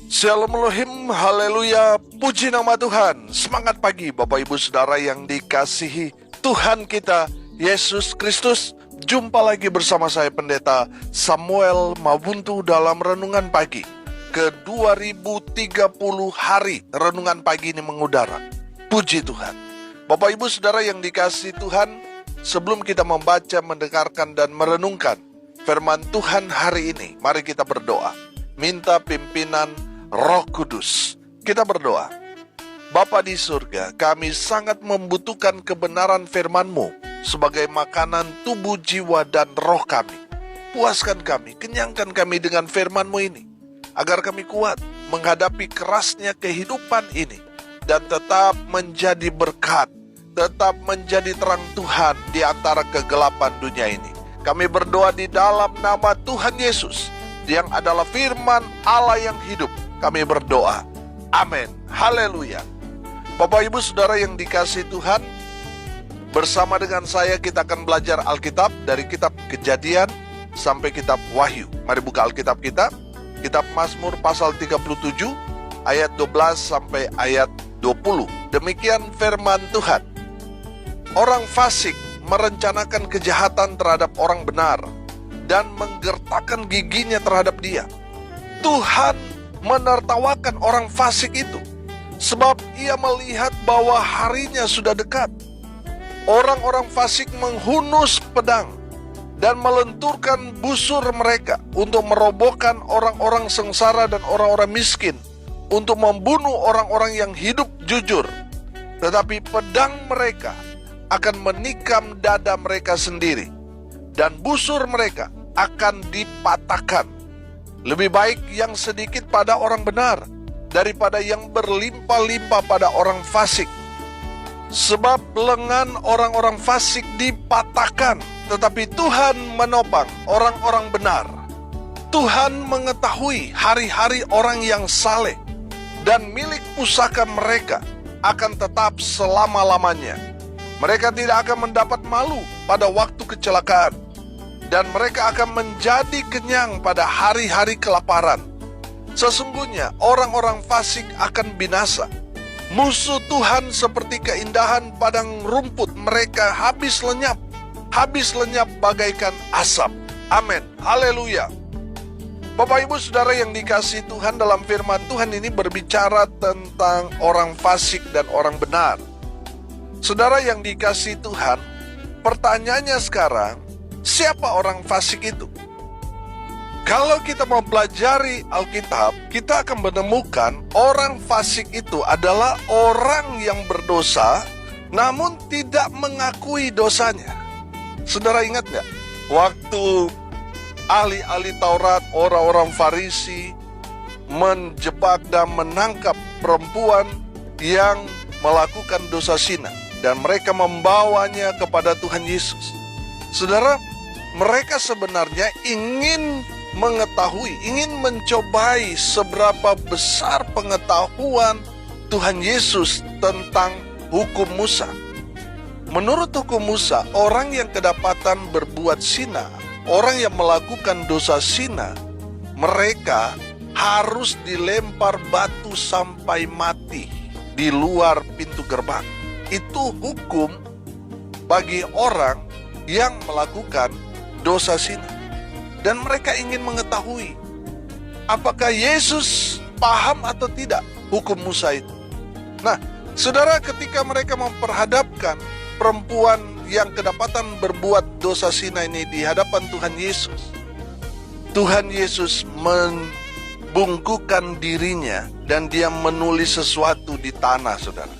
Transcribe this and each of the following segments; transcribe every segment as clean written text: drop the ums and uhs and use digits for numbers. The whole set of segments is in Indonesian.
Shalom Elohim, haleluya, puji nama Tuhan. Semangat pagi Bapak Ibu Saudara yang dikasihi Tuhan kita, Yesus Kristus. Jumpa lagi bersama saya Pendeta Samuel Mabuntu dalam Renungan Pagi. Ke 2030 hari Renungan Pagi ini mengudara. Puji Tuhan. Bapak Ibu Saudara yang dikasihi Tuhan, sebelum kita membaca, mendengarkan, dan merenungkan firman Tuhan hari ini, mari kita berdoa. Minta pimpinan Roh Kudus. Kita berdoa. Bapa di surga, kami sangat membutuhkan kebenaran firman-Mu sebagai makanan tubuh, jiwa, dan roh kami. Puaskan kami, kenyangkan kami dengan firman-Mu ini, agar kami kuat menghadapi kerasnya kehidupan ini, dan tetap menjadi berkat, tetap menjadi terang Tuhan di antara kegelapan dunia ini. Kami berdoa di dalam nama Tuhan Yesus, yang adalah firman Allah yang hidup. Kami berdoa. Amin. Haleluya. Bapak Ibu Saudara yang dikasihi Tuhan, bersama dengan saya kita akan belajar Alkitab dari kitab Kejadian sampai kitab Wahyu. Mari buka Alkitab kita. Kitab Mazmur pasal 37 ayat 12 sampai ayat 20. Demikian firman Tuhan. Orang fasik merencanakan kejahatan terhadap orang benar dan menggertakkan giginya terhadap dia. Tuhan menertawakan orang fasik itu, sebab ia melihat bahwa harinya sudah dekat. Orang-orang fasik menghunus pedang dan melenturkan busur mereka untuk merobohkan orang-orang sengsara dan orang-orang miskin, untuk membunuh orang-orang yang hidup jujur. Tetapi pedang mereka akan menikam dada mereka sendiri, dan busur mereka akan dipatahkan. Lebih baik yang sedikit pada orang benar daripada yang berlimpah-limpah pada orang fasik. Sebab lengan orang-orang fasik dipatahkan, tetapi Tuhan menopang orang-orang benar. Tuhan mengetahui hari-hari orang yang saleh, dan milik pusaka mereka akan tetap selama-lamanya. Mereka tidak akan mendapat malu pada waktu kecelakaan, dan mereka akan menjadi kenyang pada hari-hari kelaparan. Sesungguhnya orang-orang fasik akan binasa. Musuh Tuhan seperti keindahan padang rumput, mereka habis lenyap bagaikan asap. Amin. Haleluya. Bapak Ibu Saudara yang dikasihi Tuhan, dalam firman Tuhan ini berbicara tentang orang fasik dan orang benar. Saudara yang dikasihi Tuhan, pertanyaannya sekarang, siapa orang fasik itu? Kalau kita mempelajari Alkitab, kita akan menemukan orang fasik itu adalah orang yang berdosa, namun tidak mengakui dosanya. Saudara ingat nggak? Waktu ahli-ahli Taurat, orang-orang Farisi menjebak dan menangkap perempuan yang melakukan dosa zina, dan mereka membawanya kepada Tuhan Yesus. Saudara, mereka sebenarnya ingin mengetahui, ingin mencobai seberapa besar pengetahuan Tuhan Yesus tentang hukum Musa. Menurut hukum Musa, orang yang kedapatan berbuat zina, orang yang melakukan dosa zina, mereka harus dilempar batu sampai mati di luar pintu gerbang. Itu hukum bagi orang yang melakukan dosa zina. Dan mereka ingin mengetahui, apakah Yesus paham atau tidak hukum Musa itu. Nah, saudara, ketika mereka memperhadapkan perempuan yang kedapatan berbuat dosa zina ini di hadapan Tuhan Yesus membungkukkan dirinya dan dia menulis sesuatu di tanah, saudara.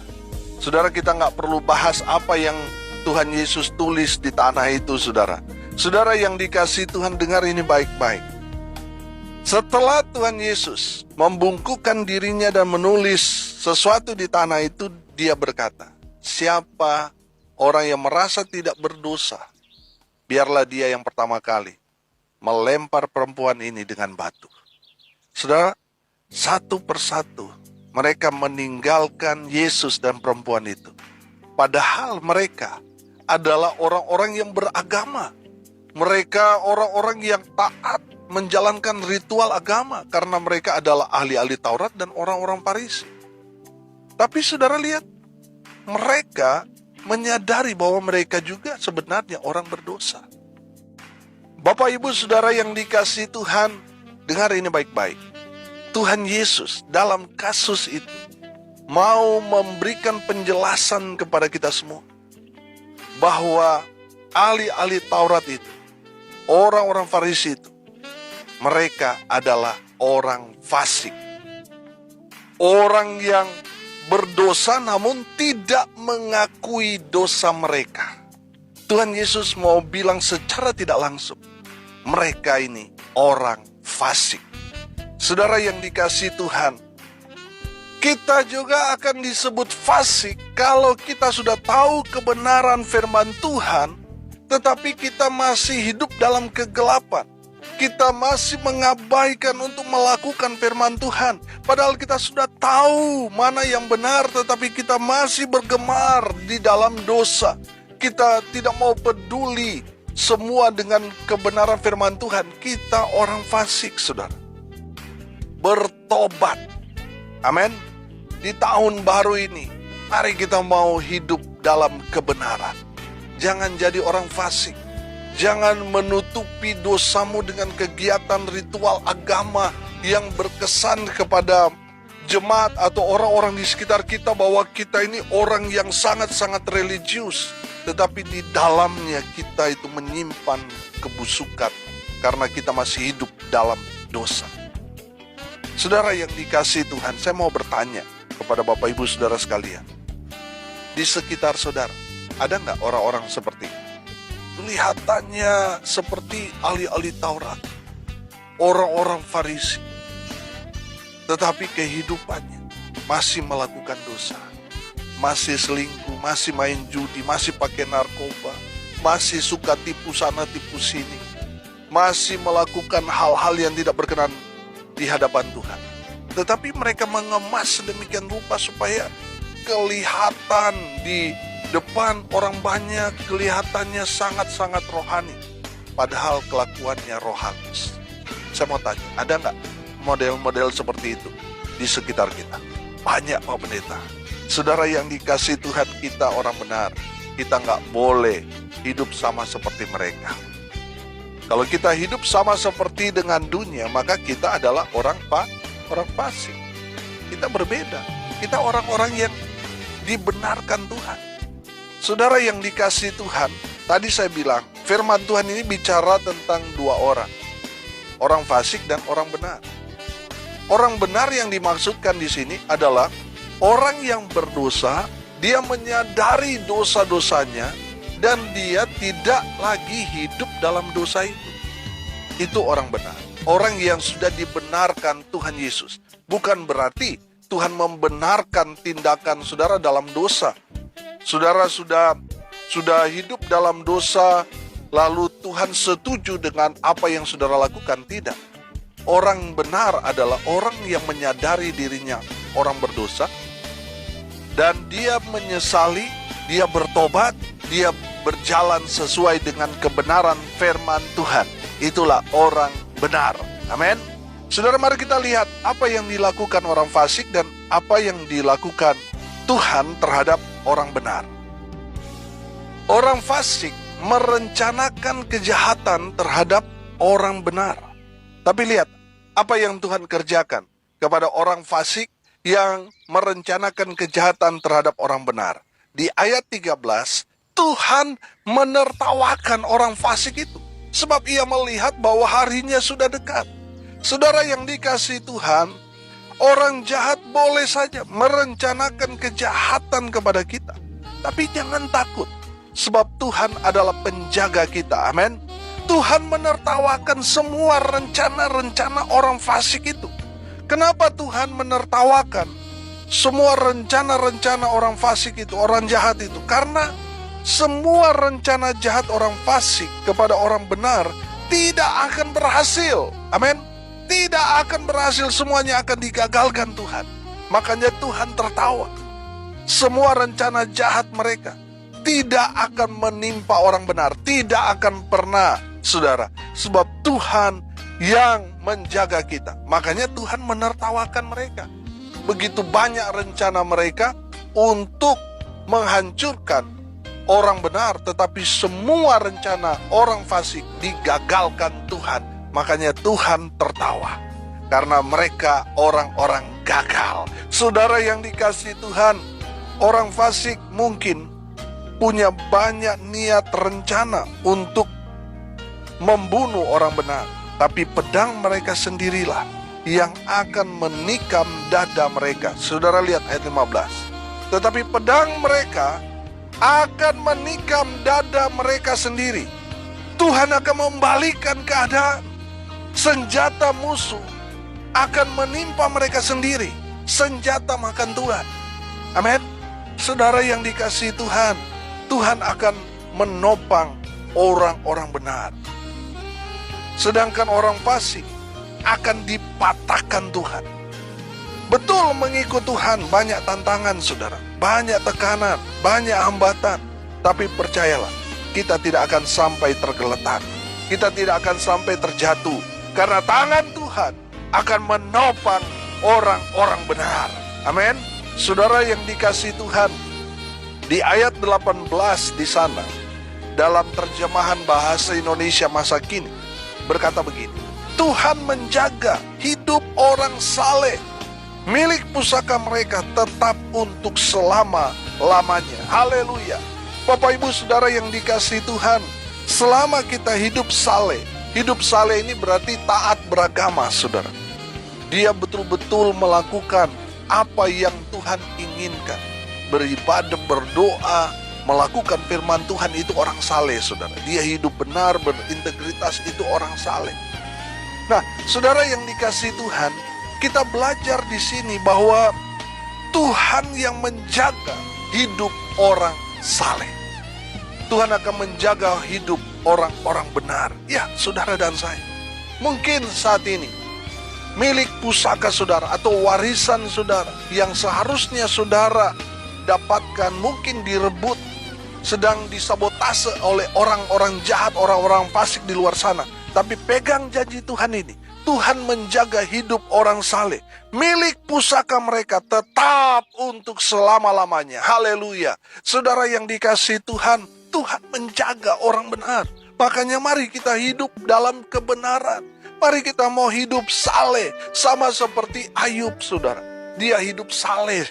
Saudara, kita nggak perlu bahas apa yang Tuhan Yesus tulis di tanah itu, saudara. Saudara yang dikasihi Tuhan, dengar ini baik-baik. Setelah Tuhan Yesus membungkukkan dirinya dan menulis sesuatu di tanah itu, dia berkata, siapa orang yang merasa tidak berdosa, biarlah dia yang pertama kali melempar perempuan ini dengan batu. Saudara, satu persatu mereka meninggalkan Yesus dan perempuan itu. Padahal mereka adalah orang-orang yang beragama. Mereka orang-orang yang taat. menjalankan ritual agama karena mereka adalah ahli-ahli Taurat dan orang-orang Farisi. Tapi saudara lihat, mereka menyadari bahwa mereka juga sebenarnya orang berdosa. Bapak Ibu Saudara yang dikasihi Tuhan, dengar ini baik-baik. Tuhan Yesus dalam kasus itu mau memberikan penjelasan kepada kita semua bahwa ahli-ahli Taurat itu, orang-orang Farisi itu, mereka adalah orang fasik. Orang yang berdosa namun tidak mengakui dosa mereka. Tuhan Yesus mau bilang secara tidak langsung, mereka ini orang fasik. Saudara yang dikasihi Tuhan, kita juga akan disebut fasik kalau kita sudah tahu kebenaran firman Tuhan, tetapi kita masih hidup dalam kegelapan. Kita masih mengabaikan untuk melakukan firman Tuhan. Padahal kita sudah tahu mana yang benar, tetapi kita masih bergemar di dalam dosa. Kita tidak mau peduli semua dengan kebenaran firman Tuhan. Kita orang fasik, saudara. Bertobat. Amin. Di tahun baru ini, mari kita mau hidup dalam kebenaran. Jangan jadi orang fasik. Jangan menutupi dosamu dengan kegiatan ritual agama yang berkesan kepada jemaat atau orang-orang di sekitar kita bahwa kita ini orang yang sangat-sangat religius. Tetapi di dalamnya kita itu menyimpan kebusukan karena kita masih hidup dalam dosa. Saudara yang dikasihi Tuhan, saya mau bertanya kepada Bapak Ibu Saudara sekalian. Di sekitar saudara, ada nggak orang-orang seperti ini? Kelihatannya seperti ahli-ahli Taurat, orang-orang Farisi, tetapi kehidupannya masih melakukan dosa, masih selingkuh, masih main judi, masih pakai narkoba, masih suka tipu sana tipu sini, masih melakukan hal-hal yang tidak berkenan di hadapan Tuhan. Tetapi mereka mengemas sedemikian rupa supaya kelihatan di depan orang banyak, kelihatannya sangat-sangat rohani, padahal kelakuannya rohanis. Saya mau tanya, ada nggak model-model seperti itu di sekitar kita? Banyak, Pak Pendeta. Saudara yang dikasihi Tuhan, kita orang benar. Kita nggak boleh hidup sama seperti mereka. Kalau kita hidup sama seperti dengan dunia, maka kita adalah orang fasik. Kita berbeda. Kita orang-orang yang dibenarkan Tuhan. Saudara yang dikasihi Tuhan, tadi saya bilang, firman Tuhan ini bicara tentang dua orang. Orang fasik dan orang benar. Orang benar yang dimaksudkan di sini adalah orang yang berdosa, dia menyadari dosa-dosanya, dan dia tidak lagi hidup dalam dosa itu. Itu orang benar. Orang yang sudah dibenarkan Tuhan Yesus. Bukan berarti Tuhan membenarkan tindakan saudara dalam dosa. Saudara sudah hidup dalam dosa, lalu Tuhan setuju dengan apa yang saudara lakukan? Tidak. Orang benar adalah orang yang menyadari dirinya orang berdosa, dan dia menyesali, dia bertobat, dia berjalan sesuai dengan kebenaran firman Tuhan. Itulah orang benar. Amin. Saudara, mari kita lihat apa yang dilakukan orang fasik dan apa yang dilakukan Tuhan terhadap orang benar. Orang fasik merencanakan kejahatan terhadap orang benar. Tapi lihat apa yang Tuhan kerjakan kepada orang fasik yang merencanakan kejahatan terhadap orang benar. Di ayat 13, Tuhan menertawakan orang fasik itu, sebab ia melihat bahwa harinya sudah dekat. Saudara yang dikasihi Tuhan, orang jahat boleh saja merencanakan kejahatan kepada kita. Tapi jangan takut, sebab Tuhan adalah penjaga kita. Amin. Tuhan menertawakan semua rencana-rencana orang fasik itu. Kenapa Tuhan menertawakan semua rencana-rencana orang fasik itu, orang jahat itu? Karena semua rencana jahat orang fasik kepada orang benar tidak akan berhasil. Amin. Tidak akan berhasil, semuanya akan digagalkan Tuhan. Makanya Tuhan tertawa. Semua rencana jahat mereka tidak akan menimpa orang benar. Tidak akan pernah, saudara. Sebab Tuhan yang menjaga kita. Makanya Tuhan menertawakan mereka. Begitu banyak rencana mereka untuk menghancurkan orang benar, tetapi semua rencana orang fasik digagalkan Tuhan. Makanya Tuhan tertawa, karena mereka orang-orang gagal. Saudara yang dikasihi Tuhan, orang fasik mungkin punya banyak niat rencana untuk membunuh orang benar, tapi pedang mereka sendirilah yang akan menikam dada mereka. Saudara lihat ayat 15. Tetapi pedang mereka akan menikam dada mereka sendiri. Tuhan akan membalikan keadaan. Senjata musuh akan menimpa mereka sendiri. Senjata makan Tuhan. Amin. Saudara yang dikasihi Tuhan, Tuhan akan menopang orang-orang benar. Sedangkan orang fasik akan dipatahkan Tuhan. Betul, mengikut Tuhan banyak tantangan, saudara. Banyak tekanan, banyak hambatan. Tapi percayalah, kita tidak akan sampai tergeletak. Kita tidak akan sampai terjatuh. Karena tangan Tuhan akan menopang orang-orang benar. Amin. Saudara yang dikasihi Tuhan, di ayat 18 di sana, dalam terjemahan bahasa Indonesia masa kini, berkata begini, Tuhan menjaga hidup orang saleh, milik pusaka mereka tetap untuk selama-lamanya. Haleluya. Bapak Ibu Saudara yang dikasihi Tuhan, selama kita hidup saleh ini berarti taat beragama, saudara. Dia betul-betul melakukan apa yang Tuhan inginkan. Beribadah, berdoa, melakukan firman Tuhan, itu orang saleh, saudara. Dia hidup benar, berintegritas, itu orang saleh. Nah, saudara yang dikasihi Tuhan, kita belajar di sini bahwa Tuhan yang menjaga hidup orang saleh. Tuhan akan menjaga hidup orang-orang benar. Ya, saudara dan saya, mungkin saat ini milik pusaka saudara atau warisan saudara yang seharusnya saudara dapatkan mungkin direbut, sedang disabotase oleh orang-orang jahat, orang-orang fasik di luar sana. Tapi pegang janji Tuhan ini, Tuhan menjaga hidup orang saleh. Milik pusaka mereka tetap untuk selama-lamanya. Haleluya. Saudara yang dikasihi Tuhan, Tuhan menjaga orang benar. Makanya mari kita hidup dalam kebenaran. Mari kita mau hidup saleh. Sama seperti Ayub, saudara. Dia hidup saleh.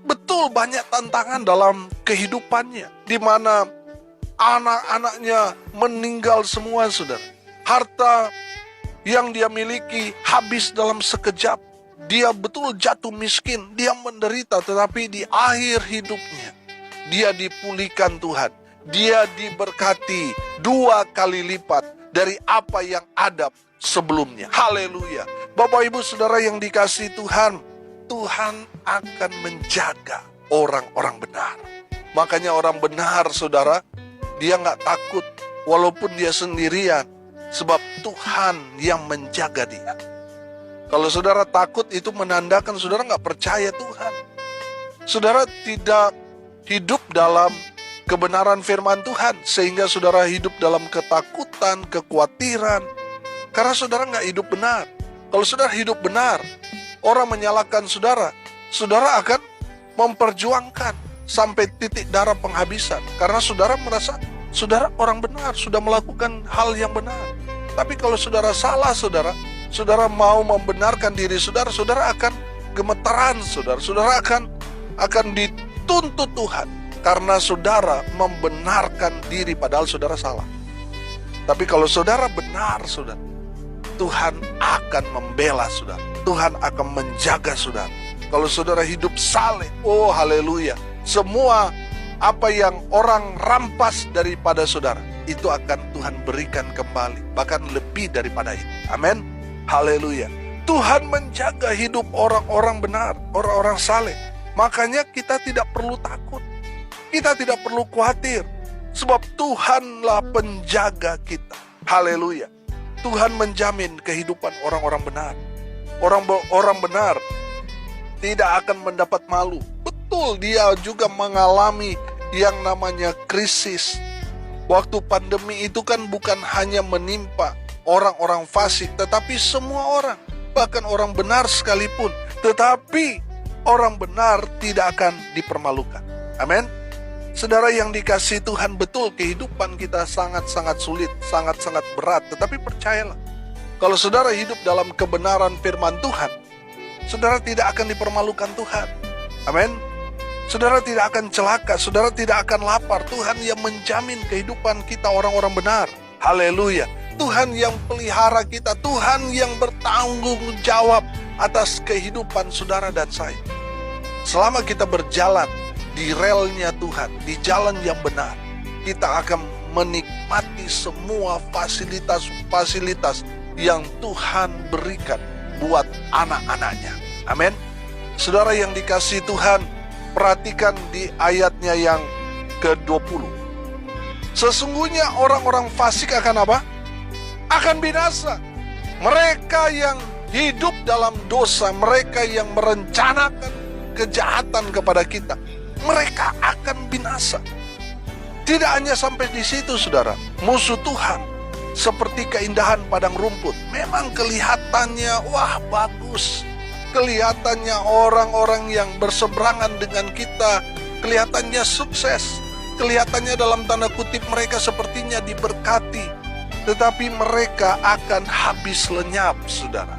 Betul banyak tantangan dalam kehidupannya, di mana anak-anaknya meninggal semua, saudara. Harta yang dia miliki habis dalam sekejap. Dia betul jatuh miskin, dia menderita, tetapi di akhir hidupnya dia dipulihkan Tuhan. Dia diberkati 2 kali lipat dari apa yang ada sebelumnya. Haleluya. Bapak Ibu Saudara yang dikasihi Tuhan, Tuhan akan menjaga orang-orang benar. Makanya orang benar, saudara, dia gak takut walaupun dia sendirian, sebab Tuhan yang menjaga dia. Kalau saudara takut, itu menandakan saudara gak percaya Tuhan. Saudara tidak hidup dalam kebenaran firman Tuhan, sehingga saudara hidup dalam ketakutan, kekhawatiran, karena saudara gak hidup benar. Kalau saudara hidup benar, orang menyalahkan saudara, saudara akan memperjuangkan sampai titik darah penghabisan. Karena saudara merasa saudara orang benar, sudah melakukan hal yang benar. Tapi kalau saudara salah, saudara mau membenarkan diri saudara, saudara akan gemetaran, saudara akan dituntut Tuhan. Karena saudara membenarkan diri padahal saudara salah. Tapi kalau saudara benar, saudara, Tuhan akan membela saudara. Tuhan akan menjaga saudara. Kalau saudara hidup saleh, oh haleluya, semua apa yang orang rampas daripada saudara, itu akan Tuhan berikan kembali, bahkan lebih daripada itu. Amin. Haleluya. Tuhan menjaga hidup orang-orang benar, orang-orang saleh. Makanya kita tidak perlu takut. Kita tidak perlu khawatir, sebab Tuhanlah penjaga kita. Haleluya. Tuhan menjamin kehidupan orang-orang benar. Orang benar tidak akan mendapat malu. Betul, dia juga mengalami yang namanya krisis. Waktu pandemi itu kan bukan hanya menimpa orang-orang fasik, tetapi semua orang, bahkan orang benar sekalipun. Tetapi orang benar tidak akan dipermalukan. Amin. Saudara yang dikasihi Tuhan, betul kehidupan kita sangat-sangat sulit, sangat-sangat berat. Tetapi percayalah, kalau saudara hidup dalam kebenaran firman Tuhan, saudara tidak akan dipermalukan Tuhan. Amin. Saudara tidak akan celaka, saudara tidak akan lapar. Tuhan yang menjamin kehidupan kita orang-orang benar. Haleluya. Tuhan yang pelihara kita, Tuhan yang bertanggung jawab atas kehidupan saudara dan saya. Selama kita berjalan di relnya Tuhan, di jalan yang benar, kita akan menikmati semua fasilitas-fasilitas yang Tuhan berikan buat anak-anaknya. Amin. Saudara yang dikasihi Tuhan, perhatikan di ayatnya yang ke-20. Sesungguhnya orang-orang fasik akan apa? Akan binasa. Mereka yang hidup dalam dosa, mereka yang merencanakan kejahatan kepada kita, mereka akan binasa. Tidak hanya sampai di situ, saudara. Musuh Tuhan seperti keindahan padang rumput. Memang kelihatannya wah bagus. Kelihatannya orang-orang yang berseberangan dengan kita kelihatannya sukses. Kelihatannya dalam tanda kutip mereka sepertinya diberkati. Tetapi mereka akan habis lenyap, saudara.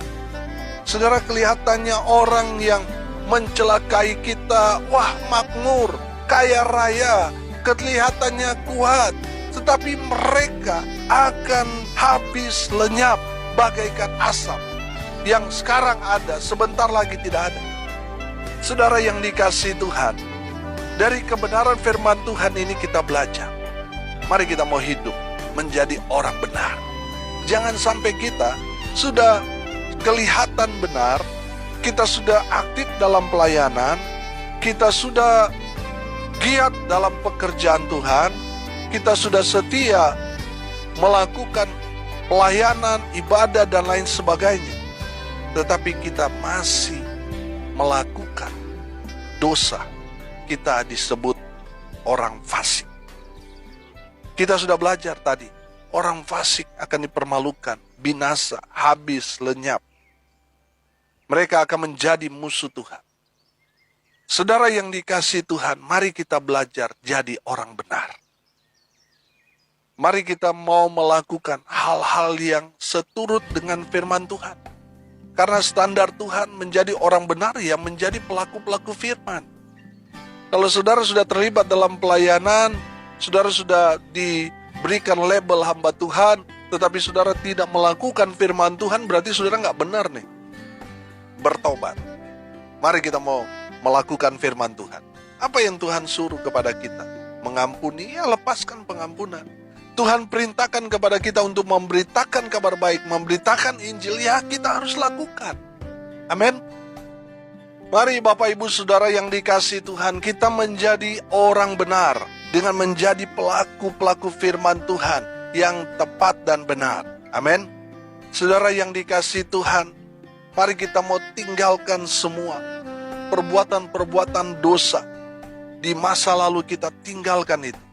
Saudara, kelihatannya orang yang mencelakai kita, wah makmur, kaya raya, kelihatannya kuat, tetapi mereka akan habis lenyap bagaikan asap yang sekarang ada, sebentar lagi tidak ada. Saudara yang dikasihi Tuhan, dari kebenaran firman Tuhan ini kita belajar. Mari kita mau hidup menjadi orang benar. Jangan sampai kita sudah kelihatan benar, kita sudah aktif dalam pelayanan, kita sudah giat dalam pekerjaan Tuhan, kita sudah setia melakukan pelayanan, ibadah, dan lain sebagainya. Tetapi kita masih melakukan dosa, kita disebut orang fasik. Kita sudah belajar tadi, orang fasik akan dipermalukan, binasa, habis, lenyap. Mereka akan menjadi musuh Tuhan. Saudara yang dikasihi Tuhan, mari kita belajar jadi orang benar. Mari kita mau melakukan hal-hal yang seturut dengan firman Tuhan. Karena standar Tuhan menjadi orang benar yang menjadi pelaku-pelaku firman. Kalau saudara sudah terlibat dalam pelayanan, saudara sudah diberikan label hamba Tuhan, tetapi saudara tidak melakukan firman Tuhan, berarti saudara nggak benar nih. Bertobat. Mari kita mau melakukan firman Tuhan. Apa yang Tuhan suruh kepada kita? Mengampuni, ya lepaskan pengampunan. Tuhan perintahkan kepada kita untuk memberitakan kabar baik, memberitakan Injil, ya kita harus lakukan. Amin. Mari Bapak Ibu Saudara yang dikasihi Tuhan, kita menjadi orang benar dengan menjadi pelaku-pelaku firman Tuhan yang tepat dan benar. Amin. Saudara yang dikasihi Tuhan, mari kita mau tinggalkan semua perbuatan-perbuatan dosa. Di masa lalu kita tinggalkan itu.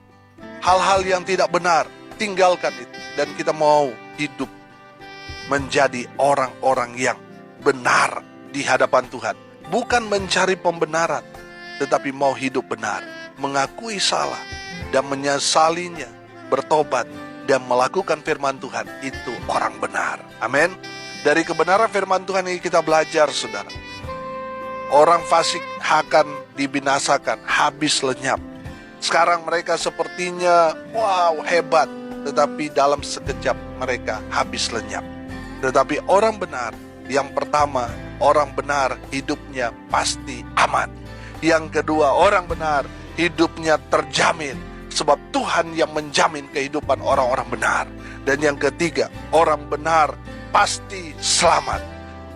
Hal-hal yang tidak benar, tinggalkan itu. Dan kita mau hidup menjadi orang-orang yang benar di hadapan Tuhan. Bukan mencari pembenaran, tetapi mau hidup benar. Mengakui salah dan menyesalinya, bertobat dan melakukan firman Tuhan. Itu orang benar. Amin. Dari kebenaran firman Tuhan ini kita belajar, saudara. Orang fasik akan dibinasakan, habis lenyap. Sekarang mereka sepertinya, wow, hebat. Tetapi dalam sekejap mereka habis lenyap. Tetapi orang benar, yang pertama, orang benar hidupnya pasti aman. Yang kedua, orang benar hidupnya terjamin. Sebab Tuhan yang menjamin kehidupan orang-orang benar. Dan yang ketiga, orang benar pasti selamat.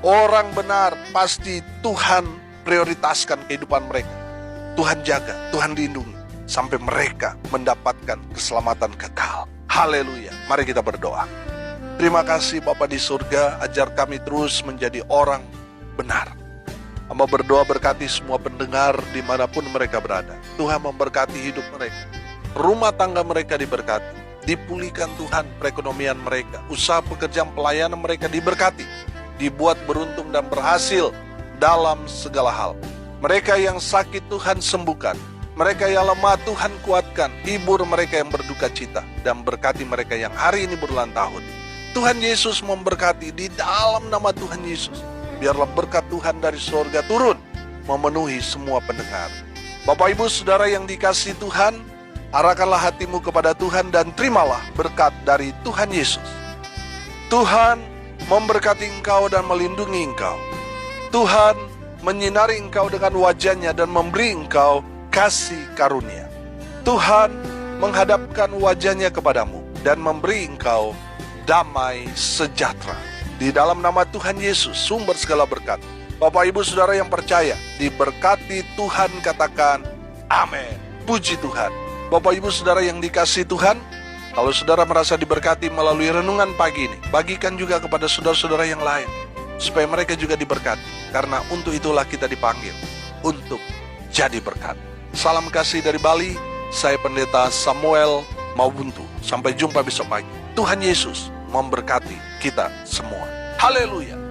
Orang benar pasti Tuhan prioritaskan kehidupan mereka. Tuhan jaga, Tuhan lindungi sampai mereka mendapatkan keselamatan kekal. Haleluya. Mari kita berdoa. Terima kasih Bapa di surga, ajar kami terus menjadi orang benar. Hamba berdoa berkati semua pendengar dimanapun mereka berada. Tuhan memberkati hidup mereka. Rumah tangga mereka diberkati. dipulihkan Tuhan perekonomian mereka, usaha pekerjaan pelayanan mereka diberkati, dibuat beruntung dan berhasil dalam segala hal. Mereka yang sakit Tuhan sembuhkan, mereka yang lemah Tuhan kuatkan, hibur mereka yang berduka cita, dan berkati mereka yang hari ini berulang tahun. Tuhan Yesus memberkati di dalam nama Tuhan Yesus. Biarlah berkat Tuhan dari surga turun, memenuhi semua pendengar. Bapak Ibu Saudara yang dikasihi Tuhan, arahkanlah hatimu kepada Tuhan dan terimalah berkat dari Tuhan Yesus. Tuhan memberkati engkau dan melindungi engkau. Tuhan menyinari engkau dengan wajah-Nya dan memberi engkau kasih karunia. Tuhan menghadapkan wajah-Nya kepadamu dan memberi engkau damai sejahtera. Di dalam nama Tuhan Yesus, sumber segala berkat. Bapak Ibu Saudara yang percaya, diberkati Tuhan, katakan amin. Puji Tuhan. Bapak Ibu Saudara yang dikasihi Tuhan, kalau saudara merasa diberkati melalui renungan pagi ini, bagikan juga kepada saudara-saudara yang lain, supaya mereka juga diberkati. Karena untuk itulah kita dipanggil, untuk jadi berkat. Salam kasih dari Bali, saya Pendeta Samuel Maubuntu. Sampai jumpa besok pagi. Tuhan Yesus memberkati kita semua. Haleluya.